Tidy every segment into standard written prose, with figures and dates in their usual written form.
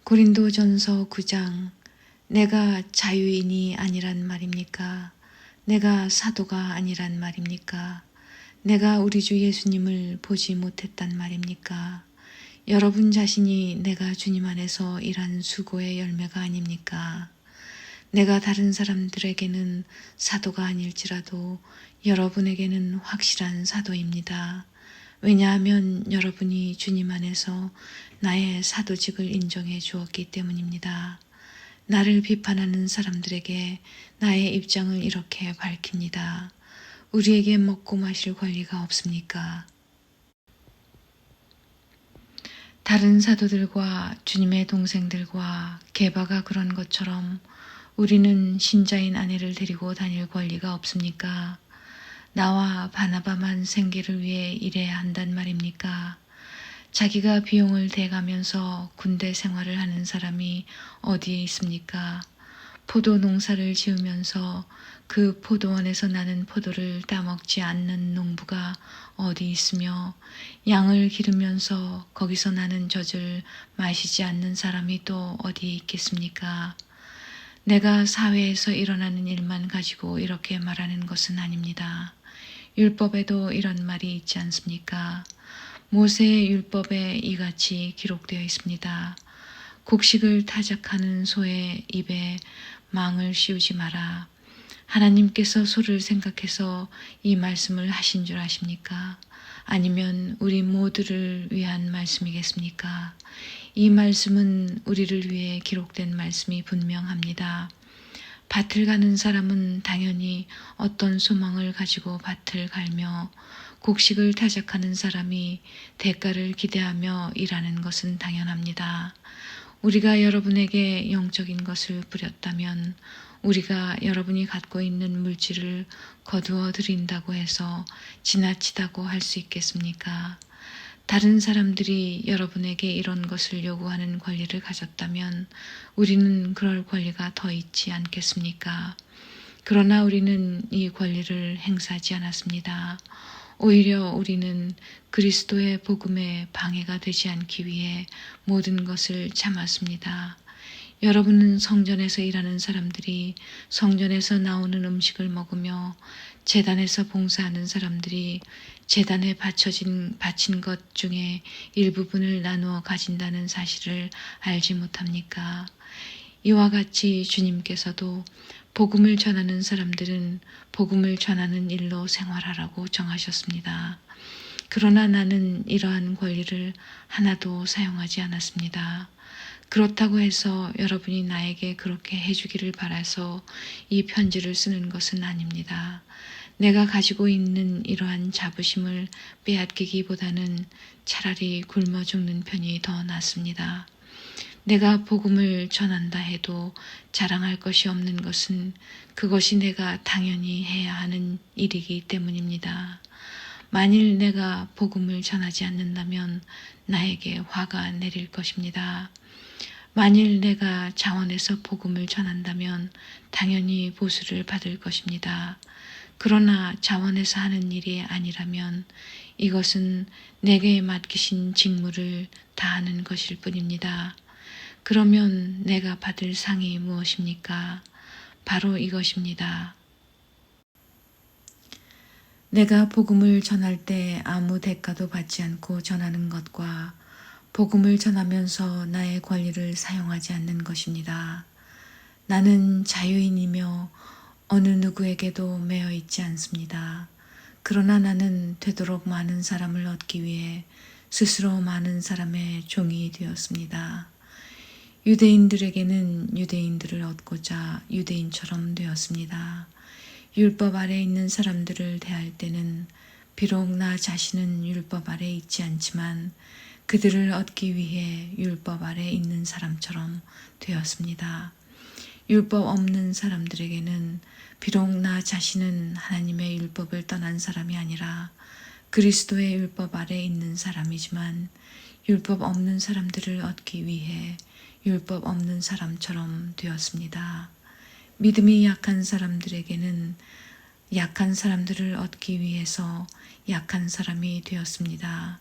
고린도전서 9장. 내가 자유인이 아니란 말입니까? 내가 사도가 아니란 말입니까? 내가 우리 주 예수님을 보지 못했단 말입니까? 여러분 자신이 내가 주님 안에서 일한 수고의 열매가 아닙니까? 내가 다른 사람들에게는 사도가 아닐지라도 여러분에게는 확실한 사도입니다. 왜냐하면 여러분이 주님 안에서 나의 사도직을 인정해 주었기 때문입니다. 나를 비판하는 사람들에게 나의 입장을 이렇게 밝힙니다. 우리에게 먹고 마실 권리가 없습니까? 다른 사도들과 주님의 동생들과 게바가 그런 것처럼 우리는 신자인 아내를 데리고 다닐 권리가 없습니까? 나와 바나바만 생계를 위해 일해야 한단 말입니까? 자기가 비용을 대가면서 군대 생활을 하는 사람이 어디에 있습니까? 포도 농사를 지으면서 그 포도원에서 나는 포도를 따먹지 않는 농부가 어디 있으며 양을 기르면서 거기서 나는 젖을 마시지 않는 사람이 또 어디에 있겠습니까? 내가 사회에서 일어나는 일만 가지고 이렇게 말하는 것은 아닙니다. 율법에도 이런 말이 있지 않습니까? 모세의 율법에 이같이 기록되어 있습니다. 곡식을 타작하는 소의 입에 망을 씌우지 마라. 하나님께서 소를 생각해서 이 말씀을 하신 줄 아십니까? 아니면 우리 모두를 위한 말씀이겠습니까? 이 말씀은 우리를 위해 기록된 말씀이 분명합니다. 밭을 가는 사람은 당연히 어떤 소망을 가지고 밭을 갈며 곡식을 타작하는 사람이 대가를 기대하며 일하는 것은 당연합니다. 우리가 여러분에게 영적인 것을 뿌렸다면 우리가 여러분이 갖고 있는 물질을 거두어 드린다고 해서 지나치다고 할 수 있겠습니까? 다른 사람들이 여러분에게 이런 것을 요구하는 권리를 가졌다면 우리는 그럴 권리가 더 있지 않겠습니까? 그러나 우리는 이 권리를 행사하지 않았습니다. 오히려 우리는 그리스도의 복음에 방해가 되지 않기 위해 모든 것을 참았습니다. 여러분은 성전에서 일하는 사람들이 성전에서 나오는 음식을 먹으며 제단에서 봉사하는 사람들이 제단에 바친 것 중에 일부분을 나누어 가진다는 사실을 알지 못합니까? 이와 같이 주님께서도 복음을 전하는 사람들은 복음을 전하는 일로 생활하라고 정하셨습니다. 그러나 나는 이러한 권리를 하나도 사용하지 않았습니다. 그렇다고 해서 여러분이 나에게 그렇게 해주기를 바라서 이 편지를 쓰는 것은 아닙니다. 내가 가지고 있는 이러한 자부심을 빼앗기기보다는 차라리 굶어 죽는 편이 더 낫습니다. 내가 복음을 전한다 해도 자랑할 것이 없는 것은 그것이 내가 당연히 해야 하는 일이기 때문입니다. 만일 내가 복음을 전하지 않는다면 나에게 화가 내릴 것입니다. 만일 내가 자원해서 복음을 전한다면 당연히 보수를 받을 것입니다. 그러나 자원해서 하는 일이 아니라면 이것은 내게 맡기신 직무를 다하는 것일 뿐입니다. 그러면 내가 받을 상이 무엇입니까? 바로 이것입니다. 내가 복음을 전할 때 아무 대가도 받지 않고 전하는 것과 복음을 전하면서 나의 권리를 사용하지 않는 것입니다. 나는 자유인이며 어느 누구에게도 매여 있지 않습니다. 그러나 나는 되도록 많은 사람을 얻기 위해 스스로 많은 사람의 종이 되었습니다. 유대인들에게는 유대인들을 얻고자 유대인처럼 되었습니다. 율법 아래 있는 사람들을 대할 때는 비록 나 자신은 율법 아래 있지 않지만 그들을 얻기 위해 율법 아래 있는 사람처럼 되었습니다. 율법 없는 사람들에게는 비록 나 자신은 하나님의 율법을 떠난 사람이 아니라 그리스도의 율법 아래 있는 사람이지만 율법 없는 사람들을 얻기 위해 율법 없는 사람처럼 되었습니다. 믿음이 약한 사람들에게는 약한 사람들을 얻기 위해서 약한 사람이 되었습니다.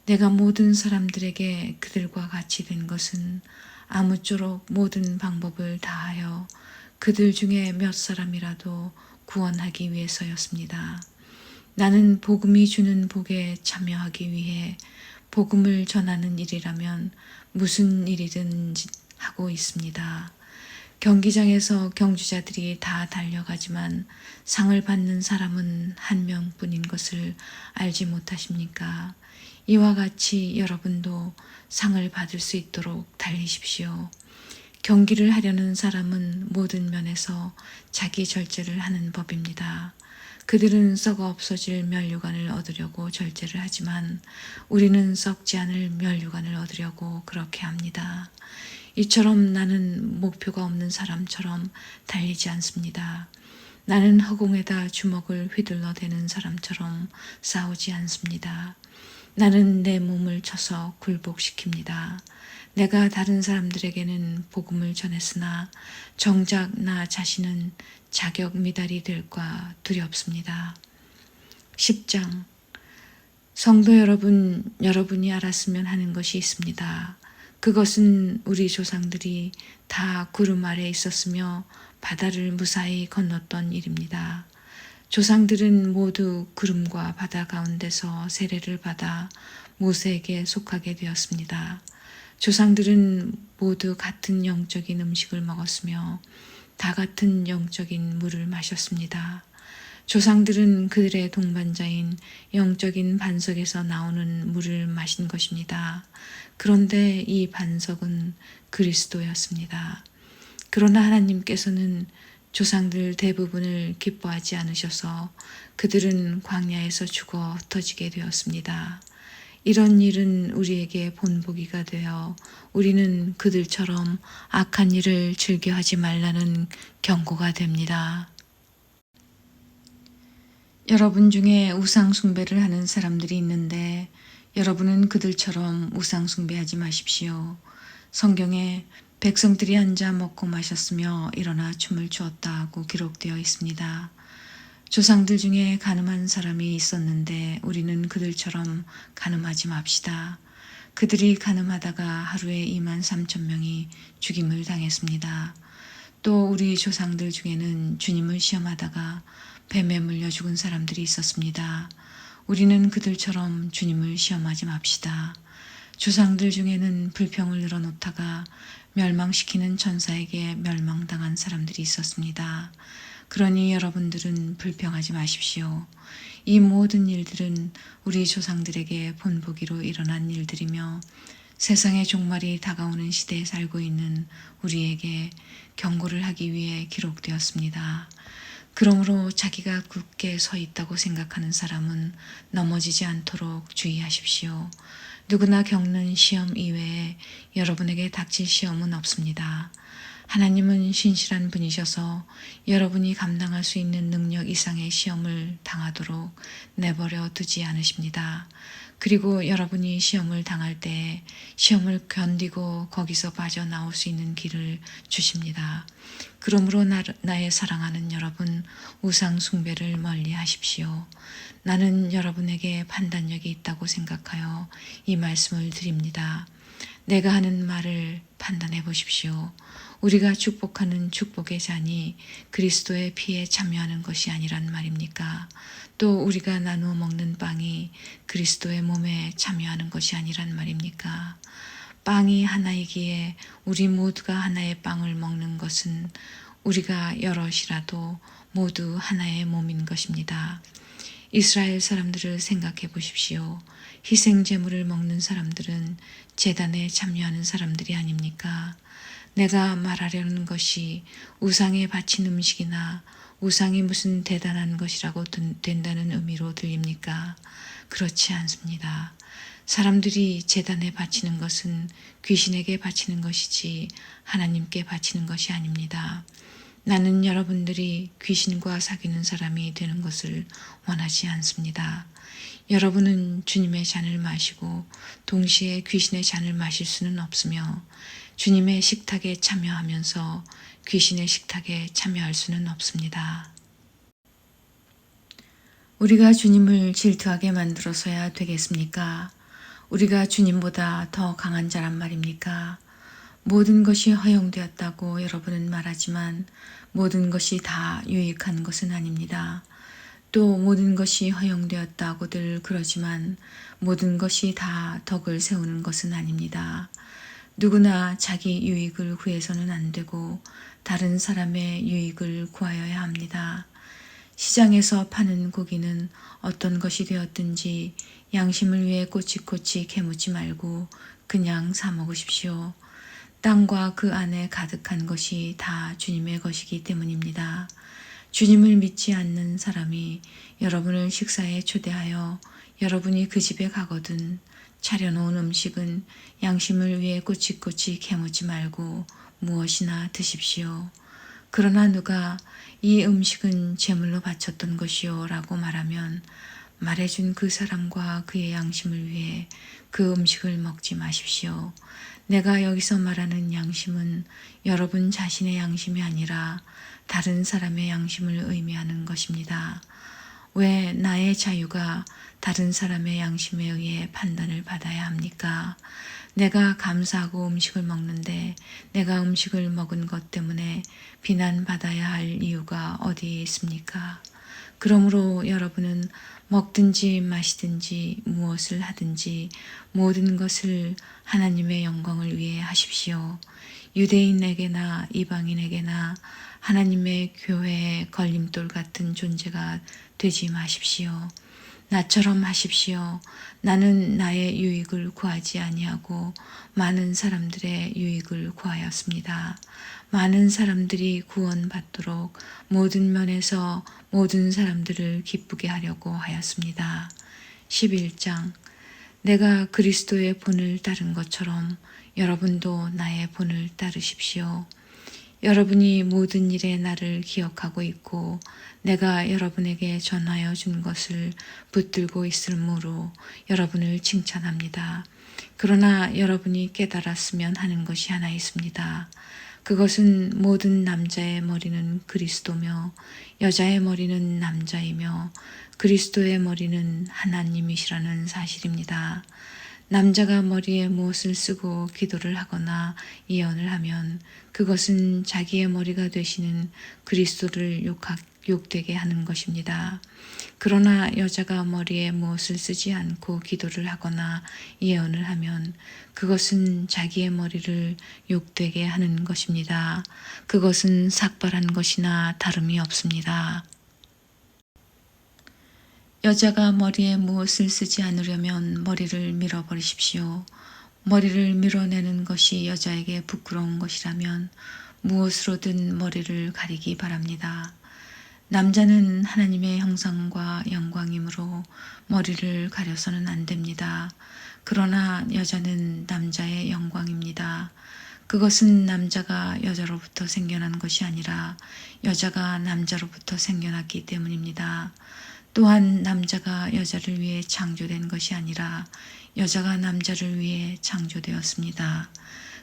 내가 모든 사람들에게 그들과 같이 된 것은 아무쪼록 모든 방법을 다하여 그들 중에 몇 사람이라도 구원하기 위해서였습니다. 나는 복음이 주는 복에 참여하기 위해 복음을 전하는 일이라면 무슨 일이든 하고 있습니다. 경기장에서 경주자들이 다 달려가지만 상을 받는 사람은 한 명뿐인 것을 알지 못하십니까? 이와 같이 여러분도 상을 받을 수 있도록 달리십시오. 경기를 하려는 사람은 모든 면에서 자기 절제를 하는 법입니다. 그들은 썩어 없어질 면류관을 얻으려고 절제를 하지만 우리는 썩지 않을 면류관을 얻으려고 그렇게 합니다. 이처럼 나는 목표가 없는 사람처럼 달리지 않습니다. 나는 허공에다 주먹을 휘둘러 대는 사람처럼 싸우지 않습니다. 나는 내 몸을 쳐서 굴복시킵니다. 내가 다른 사람들에게는 복음을 전했으나 정작 나 자신은 자격 미달이 될까 두렵습니다. 10장 성도 여러분, 여러분이 알았으면 하는 것이 있습니다. 그것은 우리 조상들이 다 구름 아래 있었으며 바다를 무사히 건넜던 일입니다. 조상들은 모두 구름과 바다 가운데서 세례를 받아 모세에게 속하게 되었습니다. 조상들은 모두 같은 영적인 음식을 먹었으며 다 같은 영적인 물을 마셨습니다. 조상들은 그들의 동반자인 영적인 반석에서 나오는 물을 마신 것입니다. 그런데 이 반석은 그리스도였습니다. 그러나 하나님께서는 조상들 대부분을 기뻐하지 않으셔서 그들은 광야에서 죽어 흩어지게 되었습니다. 이런 일은 우리에게 본보기가 되어 우리는 그들처럼 악한 일을 즐겨하지 말라는 경고가 됩니다. 여러분 중에 우상 숭배를 하는 사람들이 있는데 여러분은 그들처럼 우상 숭배하지 마십시오. 성경에 백성들이 앉아 먹고 마셨으며 일어나 춤을 추었다 하고 기록되어 있습니다. 조상들 중에 가늠한 사람이 있었는데 우리는 그들처럼 가늠하지 맙시다. 그들이 가늠하다가 하루에 23,000명이 죽임을 당했습니다. 또 우리 조상들 중에는 주님을 시험하다가 뱀에 물려 죽은 사람들이 있었습니다. 우리는 그들처럼 주님을 시험하지 맙시다. 조상들 중에는 불평을 늘어놓다가 멸망시키는 천사에게 멸망당한 사람들이 있었습니다. 그러니 여러분들은 불평하지 마십시오. 이 모든 일들은 우리 조상들에게 본보기로 일어난 일들이며 세상의 종말이 다가오는 시대에 살고 있는 우리에게 경고를 하기 위해 기록되었습니다. 그러므로 자기가 굳게 서 있다고 생각하는 사람은 넘어지지 않도록 주의하십시오. 누구나 겪는 시험 이외에 여러분에게 닥칠 시험은 없습니다. 하나님은 신실한 분이셔서 여러분이 감당할 수 있는 능력 이상의 시험을 당하도록 내버려 두지 않으십니다. 그리고 여러분이 시험을 당할 때 시험을 견디고 거기서 빠져나올 수 있는 길을 주십니다. 그러므로 나의 사랑하는 여러분, 우상 숭배를 멀리 하십시오. 나는 여러분에게 판단력이 있다고 생각하여 이 말씀을 드립니다. 내가 하는 말을 판단해 보십시오. 우리가 축복하는 축복의 잔이 그리스도의 피에 참여하는 것이 아니란 말입니까? 또 우리가 나누어 먹는 빵이 그리스도의 몸에 참여하는 것이 아니란 말입니까? 빵이 하나이기에 우리 모두가 하나의 빵을 먹는 것은 우리가 여럿이라도 모두 하나의 몸인 것입니다. 이스라엘 사람들을 생각해 보십시오. 희생 제물을 먹는 사람들은 제단에 참여하는 사람들이 아닙니까? 내가 말하려는 것이 우상에 바친 음식이나 우상이 무슨 대단한 것이라고 된다는 의미로 들립니까? 그렇지 않습니다. 사람들이 제단에 바치는 것은 귀신에게 바치는 것이지 하나님께 바치는 것이 아닙니다. 나는 여러분들이 귀신과 사귀는 사람이 되는 것을 원하지 않습니다. 여러분은 주님의 잔을 마시고 동시에 귀신의 잔을 마실 수는 없으며 주님의 식탁에 참여하면서 귀신의 식탁에 참여할 수는 없습니다. 우리가 주님을 질투하게 만들어서야 되겠습니까? 우리가 주님보다 더 강한 자란 말입니까? 모든 것이 허용되었다고 여러분은 말하지만 모든 것이 다 유익한 것은 아닙니다. 또 모든 것이 허용되었다고들 그러지만 모든 것이 다 덕을 세우는 것은 아닙니다. 누구나 자기 유익을 구해서는 안 되고 다른 사람의 유익을 구하여야 합니다. 시장에서 파는 고기는 어떤 것이 되었든지 양심을 위해 꼬치꼬치 캐묻지 말고 그냥 사 먹으십시오. 땅과 그 안에 가득한 것이 다 주님의 것이기 때문입니다. 주님을 믿지 않는 사람이 여러분을 식사에 초대하여 여러분이 그 집에 가거든 차려놓은 음식은 양심을 위해 꼬치꼬치 캐묻지 말고 무엇이나 드십시오. 그러나 누가 이 음식은 제물로 바쳤던 것이요 라고 말하면 말해준 그 사람과 그의 양심을 위해 그 음식을 먹지 마십시오. 내가 여기서 말하는 양심은 여러분 자신의 양심이 아니라 다른 사람의 양심을 의미하는 것입니다. 왜 나의 자유가 다른 사람의 양심에 의해 판단을 받아야 합니까? 내가 감사하고 음식을 먹는데 내가 음식을 먹은 것 때문에 비난받아야 할 이유가 어디에 있습니까? 그러므로 여러분은 먹든지 마시든지 무엇을 하든지 모든 것을 하나님의 영광을 위해 하십시오. 유대인에게나 이방인에게나 하나님의 교회의 걸림돌 같은 존재가 되지 마십시오. 나처럼 하십시오. 나는 나의 유익을 구하지 아니하고 많은 사람들의 유익을 구하였습니다. 많은 사람들이 구원받도록 모든 면에서 모든 사람들을 기쁘게 하려고 하였습니다. 11장 내가 그리스도의 본을 따른 것처럼 여러분도 나의 본을 따르십시오. 여러분이 모든 일에 나를 기억하고 있고 내가 여러분에게 전하여 준 것을 붙들고 있으므로 여러분을 칭찬합니다. 그러나 여러분이 깨달았으면 하는 것이 하나 있습니다. 그것은 모든 남자의 머리는 그리스도며 여자의 머리는 남자이며 그리스도의 머리는 하나님이시라는 사실입니다. 남자가 머리에 무엇을 쓰고 기도를 하거나 예언을 하면 그것은 자기의 머리가 되시는 그리스도를 욕되게 하는 것입니다. 그러나 여자가 머리에 무엇을 쓰지 않고 기도를 하거나 예언을 하면 그것은 자기의 머리를 욕되게 하는 것입니다. 그것은 삭발한 것이나 다름이 없습니다. 여자가 머리에 무엇을 쓰지 않으려면 머리를 밀어버리십시오. 머리를 밀어내는 것이 여자에게 부끄러운 것이라면 무엇으로든 머리를 가리기 바랍니다. 남자는 하나님의 형상과 영광이므로 머리를 가려서는 안 됩니다. 그러나 여자는 남자의 영광입니다. 그것은 남자가 여자로부터 생겨난 것이 아니라 여자가 남자로부터 생겨났기 때문입니다. 또한 남자가 여자를 위해 창조된 것이 아니라 여자가 남자를 위해 창조되었습니다.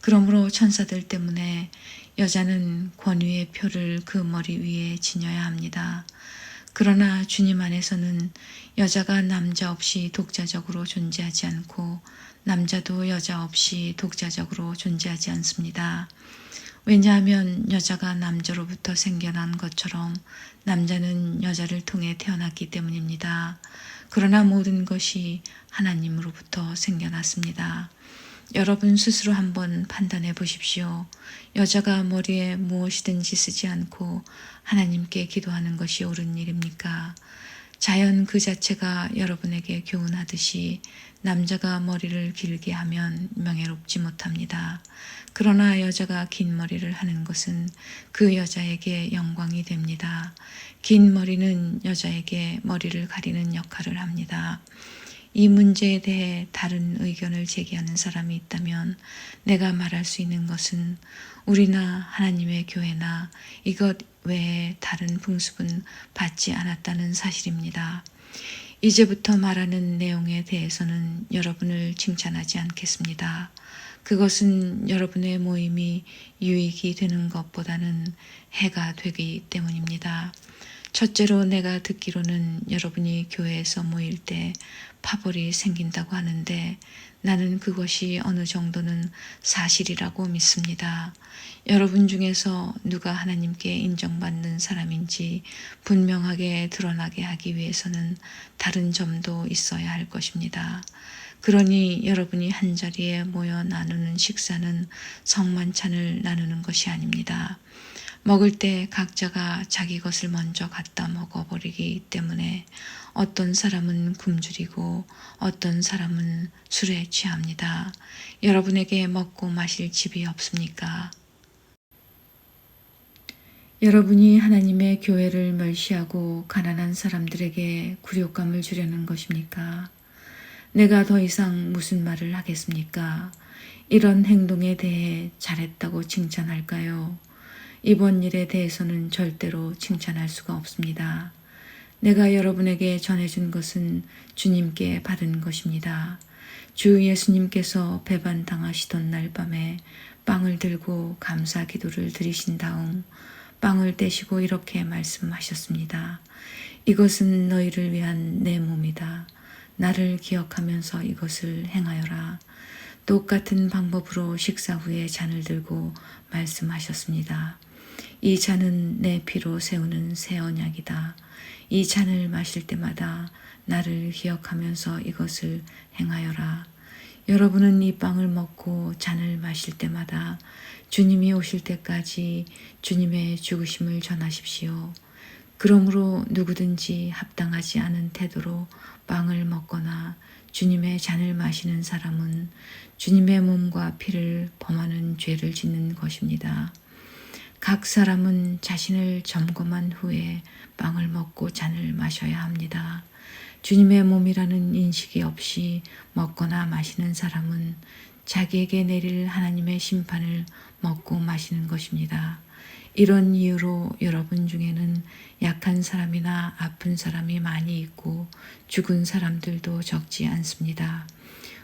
그러므로 천사들 때문에 여자는 권위의 표를 그 머리 위에 지녀야 합니다. 그러나 주님 안에서는 여자가 남자 없이 독자적으로 존재하지 않고 남자도 여자 없이 독자적으로 존재하지 않습니다. 왜냐하면 여자가 남자로부터 생겨난 것처럼 남자는 여자를 통해 태어났기 때문입니다. 그러나 모든 것이 하나님으로부터 생겨났습니다. 여러분 스스로 한번 판단해 보십시오. 여자가 머리에 무엇이든지 쓰지 않고 하나님께 기도하는 것이 옳은 일입니까? 자연 그 자체가 여러분에게 교훈하듯이 남자가 머리를 길게 하면 명예롭지 못합니다. 그러나 여자가 긴 머리를 하는 것은 그 여자에게 영광이 됩니다. 긴 머리는 여자에게 머리를 가리는 역할을 합니다. 이 문제에 대해 다른 의견을 제기하는 사람이 있다면 내가 말할 수 있는 것은 우리나 하나님의 교회나 이것 외에 다른 풍습은 받지 않았다는 사실입니다. 이제부터 말하는 내용에 대해서는 여러분을 칭찬하지 않겠습니다. 그것은 여러분의 모임이 유익이 되는 것보다는 해가 되기 때문입니다. 첫째로 내가 듣기로는 여러분이 교회에서 모일 때 파벌이 생긴다고 하는데 나는 그것이 어느 정도는 사실이라고 믿습니다. 여러분 중에서 누가 하나님께 인정받는 사람인지 분명하게 드러나게 하기 위해서는 다른 점도 있어야 할 것입니다. 그러니 여러분이 한자리에 모여 나누는 식사는 성만찬을 나누는 것이 아닙니다. 먹을 때 각자가 자기 것을 먼저 갖다 먹어버리기 때문에 어떤 사람은 굶주리고 어떤 사람은 술에 취합니다. 여러분에게 먹고 마실 집이 없습니까? 여러분이 하나님의 교회를 멸시하고 가난한 사람들에게 굴욕감을 주려는 것입니까? 내가 더 이상 무슨 말을 하겠습니까? 이런 행동에 대해 잘했다고 칭찬할까요? 이번 일에 대해서는 절대로 칭찬할 수가 없습니다. 내가 여러분에게 전해준 것은 주님께 받은 것입니다. 주 예수님께서 배반당하시던 날 밤에 빵을 들고 감사 기도를 드리신 다음 빵을 떼시고 이렇게 말씀하셨습니다. 이것은 너희를 위한 내 몸이다. 나를 기억하면서 이것을 행하여라. 똑같은 방법으로 식사 후에 잔을 들고 말씀하셨습니다. 이 잔은 내 피로 세우는 새 언약이다. 이 잔을 마실 때마다 나를 기억하면서 이것을 행하여라. 여러분은 이 빵을 먹고 잔을 마실 때마다 주님이 오실 때까지 주님의 죽으심을 전하십시오. 그러므로 누구든지 합당하지 않은 태도로 빵을 먹거나 주님의 잔을 마시는 사람은 주님의 몸과 피를 범하는 죄를 짓는 것입니다. 각 사람은 자신을 점검한 후에 빵을 먹고 잔을 마셔야 합니다. 주님의 몸이라는 인식이 없이 먹거나 마시는 사람은 자기에게 내릴 하나님의 심판을 먹고 마시는 것입니다. 이런 이유로 여러분 중에는 약한 사람이나 아픈 사람이 많이 있고 죽은 사람들도 적지 않습니다.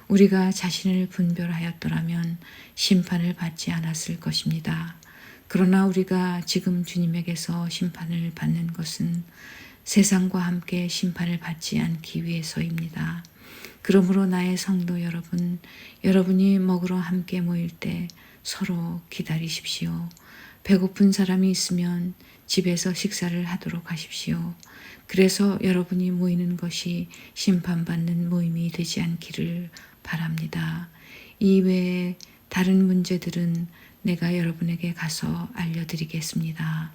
우리가 자신을 분별하였더라면 심판을 받지 않았을 것입니다. 그러나 우리가 지금 주님에게서 심판을 받는 것은 세상과 함께 심판을 받지 않기 위해서입니다. 그러므로 나의 성도 여러분, 여러분이 먹으러 함께 모일 때 서로 기다리십시오. 배고픈 사람이 있으면 집에서 식사를 하도록 하십시오. 그래서 여러분이 모이는 것이 심판받는 모임이 되지 않기를 바랍니다. 이외에 다른 문제들은 내가 여러분에게 가서 알려드리겠습니다.